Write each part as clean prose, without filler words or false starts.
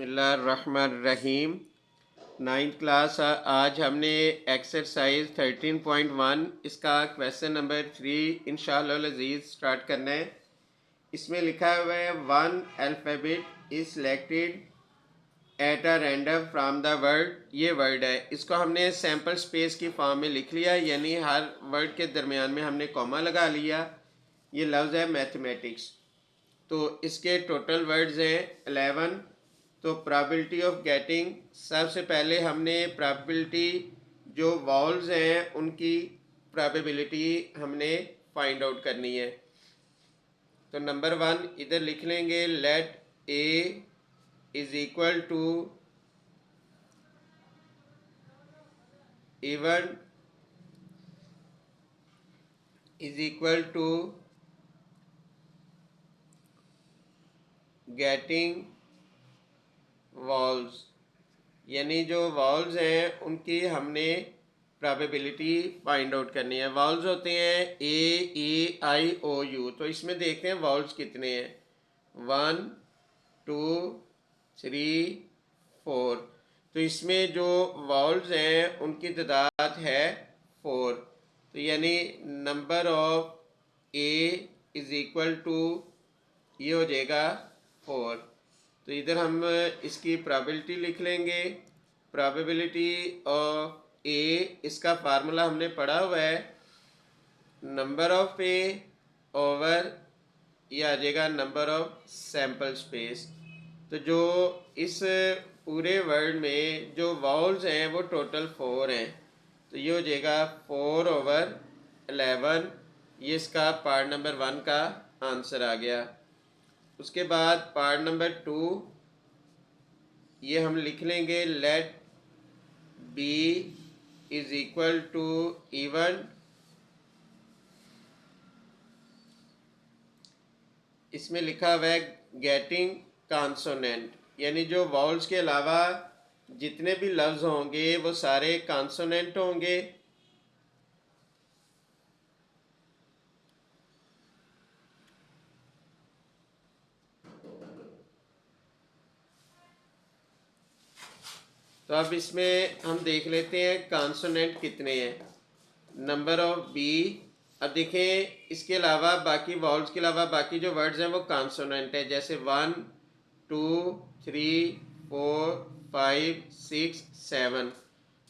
बिस्मिल्लाहिर्रहमानिर्रहीम। Ninth class आज हमने एक्सरसाइज 13.1 इसका क्वेश्चन नंबर 3 इंशाअल्लाह अज़ीज़ स्टार्ट करना है। इसमें लिखा हुआ है one alphabet is selected at a random from the word. ये वर्ड है, इसको हमने सैम्पल स्पेस की फॉर्म में लिख लिया, यानी हर वर्ड के दरमियान में हमने कॉमा लगा लिया। ये लफ्ज़ है मैथमेटिक्स। तो इसके टोटल वर्ड्स हैं 11। तो प्रोबेबिलिटी ऑफ गेटिंग, सबसे पहले हमने प्रोबेबिलिटी जो वॉल्स हैं उनकी प्रोबेबिलिटी हमने फाइंड आउट करनी है। तो नंबर 1 इधर लिख लेंगे, let a is equal to even is equal to getting walls, यानी जो वॉल्स हैं उनकी हमने प्रोबेबिलिटी फाइंड आउट करनी है। वॉल्स होते हैं ए ई आई ओ यू। तो इसमें देखते हैं वॉल्स कितने हैं, 1 2 3 4। तो इसमें जो वॉल्स हैं उनकी तादाद है 4। तो यानी number of A is equal to, ये हो जाएगा 4। तो इधर हम इसकी प्रोबेबिलिटी लिख लेंगे। प्रोबेबिलिटी ऑफ ए, इसका फार्मूला हमने पढ़ा हुआ है, नंबर ऑफ ए ओवर, ये आ जाएगा नंबर ऑफ सैम्पल स्पेस। तो जो इस पूरे वर्ड में जो वाउल्स हैं वो टोटल 4 हैं। तो ये हो जाएगा 4/11। ये इसका पार्ट नंबर 1 का आंसर आ गया। उसके बाद पार्ट नंबर 2 ये हम लिख लेंगे, let B is equal to even. इसमें लिखा हुआ है गेटिंग कॉन्सोनेंट, यानी जो वाउल्स के अलावा जितने भी लफ्ज़ होंगे वो सारे कॉन्सोनेंट होंगे। तो अब इसमें हम देख लेते हैं कॉन्सोनेंट कितने हैं। नंबर ऑफ बी, अब देखें इसके अलावा बाकी वाउल्स के अलावा बाकी जो वर्ड्स हैं वो कॉन्सोनेंट है, जैसे 1 2 3 4 5 6 7।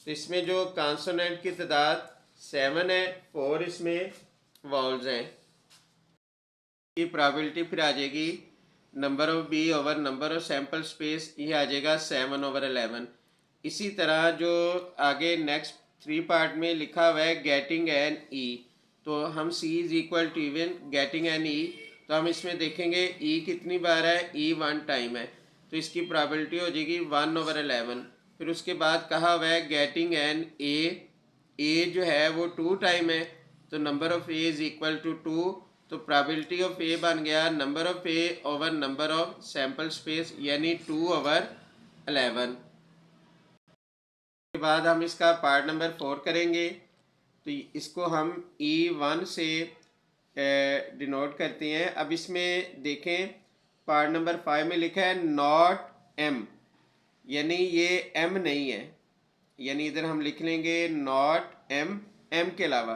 तो इसमें जो कॉन्सोनेंट की तादाद 7 है, 4 इसमें वाउल्स हैं। की प्रोबेबिलिटी फिर आ जाएगी number of B over number of sample space, ये आ जाएगा 7/11। इसी तरह जो आगे नेक्स्ट 3 पार्ट में लिखा हुआ है गेटिंग एन ई, तो हम C is equal to even getting N E. तो हम इसमें देखेंगे ई कितनी बार है, ई 1 टाइम है, तो इसकी प्रोबेबिलिटी हो जाएगी 1/11। फिर उसके बाद कहा हुआ है गेटिंग एन ए जो है वो 2 टाइम है, तो number of A is equal to 2। तो प्रोबेबिलिटी ऑफ ए बन गया number of A over number of sample space, यानी 2/11। के बाद हम इसका पार्ट नंबर 4 करेंगे। तो इसको हम E1 से डिनोट करते हैं। अब इसमें देखें पार्ट नंबर 5 में लिखा है नॉट एम, यानी ये एम नहीं है, यानी इधर हम लिख लेंगे नॉट एम, एम के अलावा।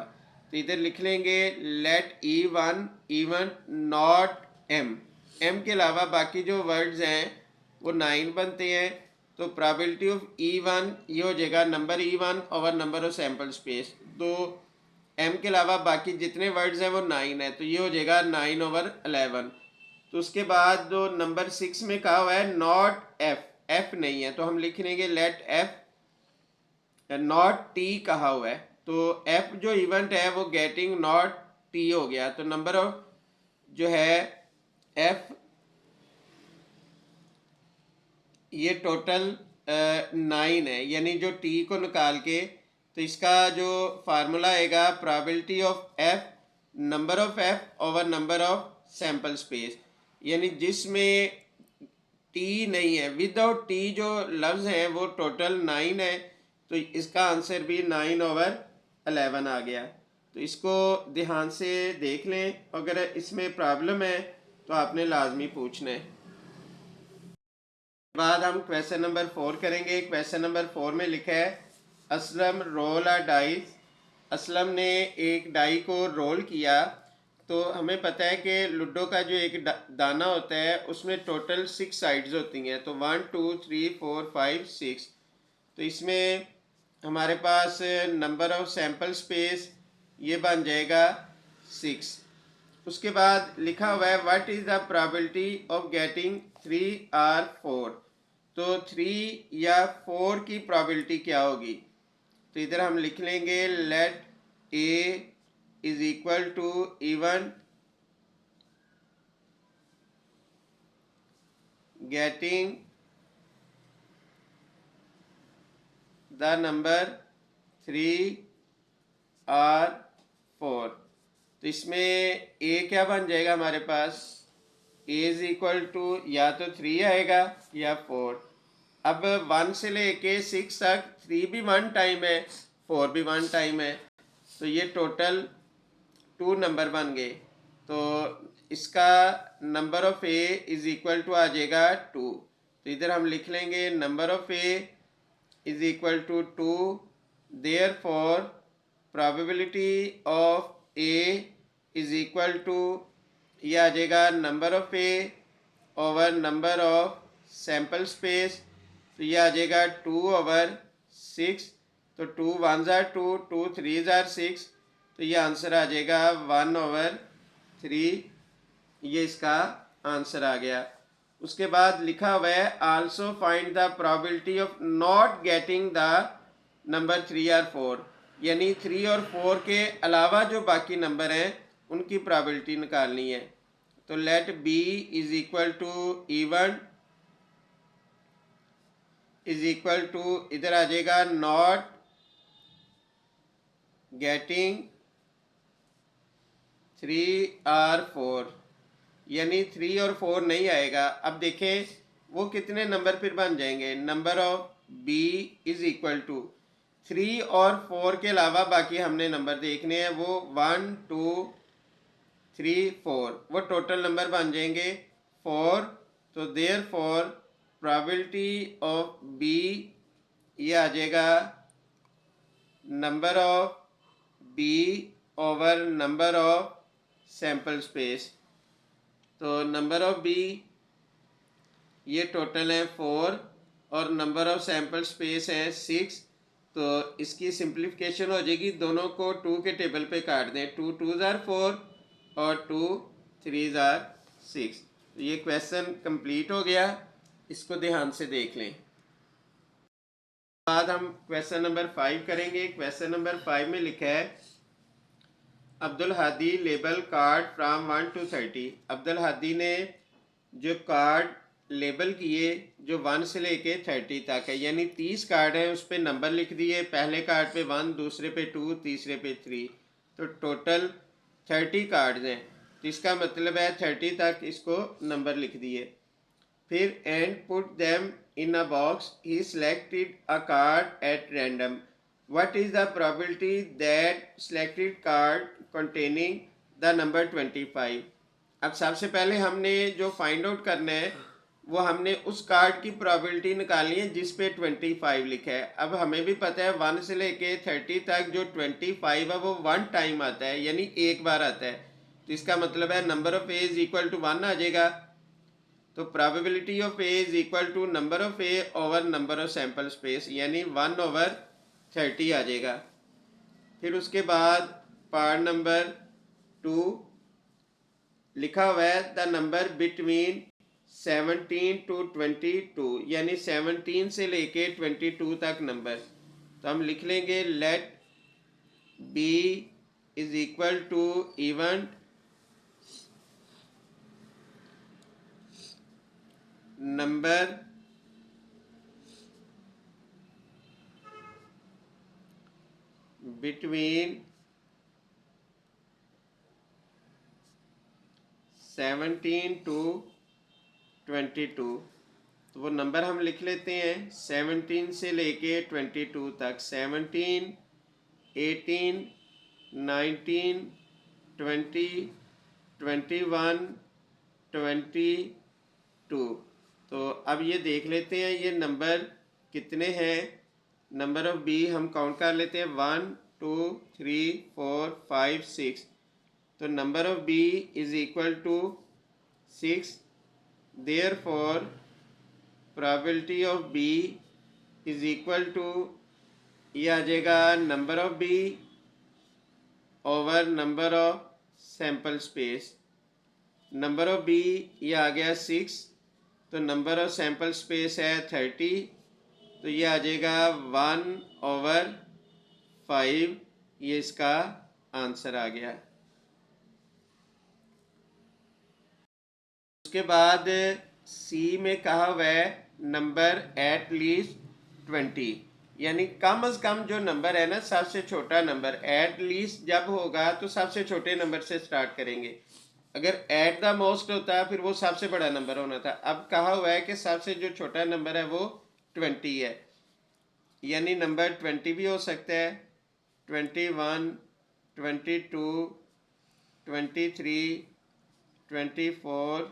तो इधर लिख लेंगे let E1 even not m, m के अलावा बाकी जो वर्ड्स हैं वो 9 बनते हैं। तो प्रोबेबिलिटी ऑफ E1 ये हो जाएगा number E1 over number of sample space. तो एम के अलावा बाकी जितने वर्ड्स हैं वो 9 है, तो ये हो जाएगा 9/11। तो उसके बाद जो नंबर 6 में कहा हुआ है नॉट एफ, एफ नहीं है, तो हम लिख लेंगे लेट एफ नॉट टी कहा हुआ है। तो एफ जो इवेंट है वो गेटिंग नॉट टी हो गया। तो नंबर ऑफ जो है एफ, ये टोटल 9 है, यानी जो टी को निकाल के, तो इसका जो फार्मूला आएगा probability of F number of F over number of sample space, यानी जिसमें टी नहीं है, विदाउट टी जो लफ्ज़ हैं वो टोटल 9 है, तो इसका आंसर भी 9/11 आ गया। तो इसको ध्यान से देख लें, अगर इसमें प्रॉब्लम है तो आपने लाजमी पूछना है। बाद हम क्वेश्चन नंबर 4 करेंगे। क्वेश्चन नंबर 4 में लिखा है Aslam roll a dice. Aslam ने एक डाई को रोल किया। तो हमें पता है कि लूडो का जो एक दाना होता है उसमें टोटल 6 साइड्स होती हैं। तो 1 2 3 4 5 6। तो इसमें हमारे पास नंबर ऑफ सैंपल स्पेस ये बन जाएगा 6। उसके बाद लिखा हुआ है what is the probability of getting 3 और 4। तो 3 या 4 की प्रोबेबिलिटी क्या होगी? तो इधर हम लिख लेंगे let a is equal to even getting the number 3 और 4। तो इसमें ए क्या बन जाएगा हमारे पास? ए इज इक्वल टू या तो 3 आएगा या 4। अब 1 से लेके 6 तक 3 भी 1 टाइम है, 4 भी 1 टाइम है। तो ये टोटल 2 नंबर बन गए। तो इसका number of A is equal to आ जाएगा 2। तो इधर हम लिख लेंगे number of A is equal to 2। Therefore probability of A is equal to ये आ जाएगा number of A over number of sample space. तो ये आ जाएगा 2/6। तो 2 1 ज़ार 2, 2 3 ज़ार 6। तो ये आंसर आ जाएगा 1/3। ये इसका आंसर आ गया। उसके बाद लिखा हुआ है also find the probability of not getting the number 3 और 4। यानी 3 और 4 के अलावा जो बाकी नंबर हैं उनकी प्रोबेबिलिटी निकालनी है। तो let B is equal to even is equal to इधर आ जाएगा नॉट गेटिंग 3 और 4। यानी 3 और 4 नहीं आएगा। अब देखें वो कितने नंबर फिर बन जाएंगे। Number of B is equal to 3 और 4 के अलावा बाकी हमने नंबर देखने हैं। वो 1 2 3 4 वो टोटल नंबर बन जाएंगे 4। तो therefore probability of B ये आ जाएगा number of B over number of sample space. तो नंबर ऑफ बी ये टोटल है 4 और नंबर ऑफ सैंपल स्पेस है 6। तो इसकी सिंप्लीफिकेशन हो जाएगी, दोनों को 2 के टेबल पे काट दें। 2 2 ज़ार 4 और 2 3 ज़ार 6। तो ये क्वेश्चन कंप्लीट हो गया। इसको ध्यान से देख लें। बाद हम क्वेश्चन नंबर 5 करेंगे। क्वेश्चन नंबर 5 में लिखा है Abdul Hadi label card from 1 to 30। Abdul Hadi ने जो कार्ड लेबल किए जो 1 से लेके 30 तक है, यानी 30 कार्ड हैं, उस पर नंबर लिख दिए। पहले कार्ड पे 1, दूसरे पे 2, तीसरे पे 3। तो टोटल 30 कार्ड्स हैं। तो इसका मतलब है 30 तक इसको नंबर लिख दिए। फिर and put them in a box he selected a card at random. What is the probability that selected card containing the number 25। अब सबसे पहले हमने जो फाइंड आउट करना है वो हमने उस कार्ड की प्रोबेबिलिटी निकालनी है जिस पे 25 लिखा है। अब हमें भी पता है 1 से लेके 30 तक जो 25 है वो 1 टाइम आता है, यानी एक बार आता है। तो इसका मतलब है number of A is equal to 1 आ जाएगा। तो probability of A is equal to number of A over number of sample space, यानी 1/30 आ जाएगा। फिर उसके बाद पार्ट नंबर 2 लिखा हुआ है द नंबर बिटवीन 17 to 22, यानी 17 से लेके 22 तक नंबर। तो हम लिख लेंगे let B is equal to even number between 17 to 22। तो वो नंबर हम लिख लेते हैं 17 से लेके 22 तक। 17 18 19 20 21 22। तो अब ये देख लेते हैं ये नंबर कितने हैं। नंबर ऑफ बी हम काउंट कर लेते हैं 1 2 3 4 5 6। तो number of B is equal to 6। Therefore probability of B is equal to, ये आ जाएगा number of B over number of sample space. Number of B ये आ गया 6, तो नंबर ऑफ सैम्पल स्पेस है 30, तो ये आ जाएगा 1/5। ये इसका आंसर आ गया। उसके बाद सी में कहा हुआ है नंबर एट लीस्ट 20, यानी कम अज़ कम जो नंबर है ना, सबसे छोटा नंबर। एट लीस्ट जब होगा तो सबसे छोटे नंबर से स्टार्ट करेंगे। अगर एट द मोस्ट होता है फिर वो सबसे बड़ा नंबर होना था। अब कहा हुआ है कि सबसे जो छोटा नंबर है वो 20 है, यानी नंबर 20 भी हो सकता है, 21 22 23 24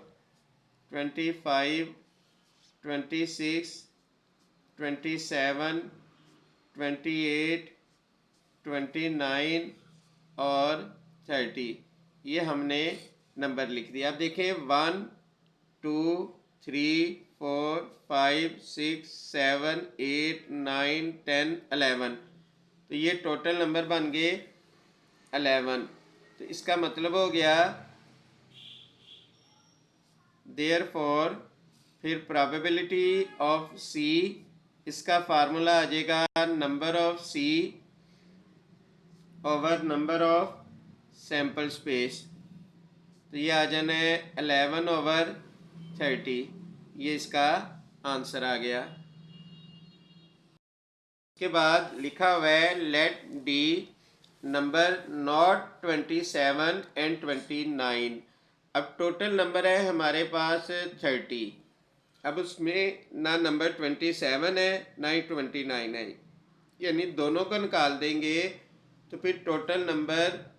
25 26 27 28 29 और 30। ये हमने नंबर लिख दिया। अब देखें 1 2 3 4 5 6 7 8 9 10 11, तो ये टोटल नंबर बन गए 11। तो इसका मतलब हो गया देयरफॉर फिर प्रोबेबिलिटी ऑफ सी, इसका फार्मूला आ जाएगा number of C over number of sample space. तो ये आ जाना है 11/30। ये इसका आंसर आ गया। उसके बाद लिखा हुआ है let D number not 27 and 29। अब टोटल नंबर है हमारे पास 30। अब उसमें ना नंबर 27 है ना ही 29 है, यानी दोनों को निकाल देंगे तो फिर टोटल नंबर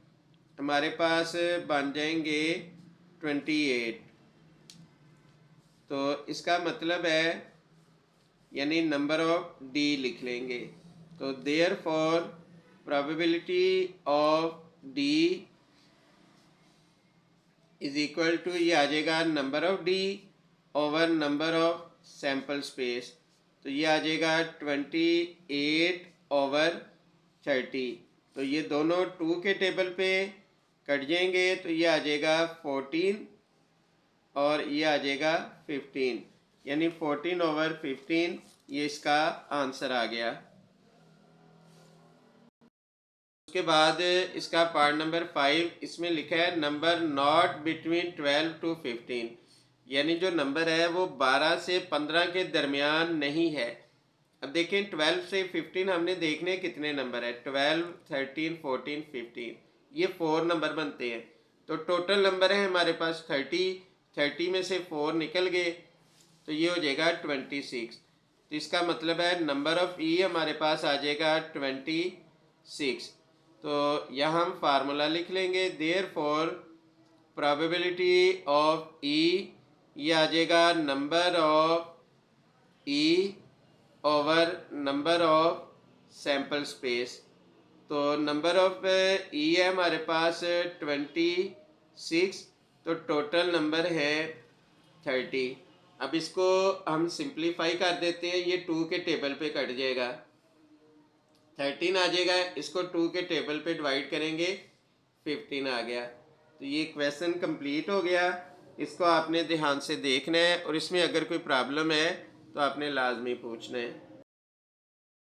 हमारे पास बन जाएंगे 28। तो इसका मतलब है यानी नंबर ऑफ डी लिख लेंगे। तो therefore probability of D is equal to, ये आ जाएगा number of D over number of sample space. तो ये आ जाएगा 28/30। तो ये दोनों 2 के टेबल पे कट जाएंगे, तो ये आ जाएगा 14 और ये आ जाएगा 15, यानी 14/15। ये इसका आंसर आ गया। उसके बाद इसका पार्ट नंबर 5, इसमें लिखा है नंबर नॉट बिटवीन 12 to 15, यानी जो नंबर है वो 12 से 15 के दरमियान नहीं है। अब देखें 12 से 15 हमने देखने कितने नंबर है, 12 13 14 15, ये 4 नंबर बनते हैं। तो टोटल नंबर है हमारे पास 30 में से 4 निकल गए, तो ये हो जाएगा 26। तो इसका मतलब है नंबर ऑफ ई हमारे पास आ जाएगा 26। तो यहाँ हम फार्मूला लिख लेंगे देयर फॉर प्रोबेबिलिटी ऑफ ई, ये आ जाएगा number of E over number of sample space. तो नंबर ऑफ ई है हमारे पास 26, तो टोटल नंबर है 30। अब इसको हम सिंप्लीफाई कर देते हैं, ये 2 के टेबल पे कट जाएगा, 13 आ जाएगा। इसको 2 के टेबल पे डिवाइड करेंगे, 15 आ गया। तो ये क्वेश्चन कंप्लीट हो गया। इसको आपने ध्यान से देखना है और इसमें अगर कोई प्रॉब्लम है तो आपने लाजमी पूछना है।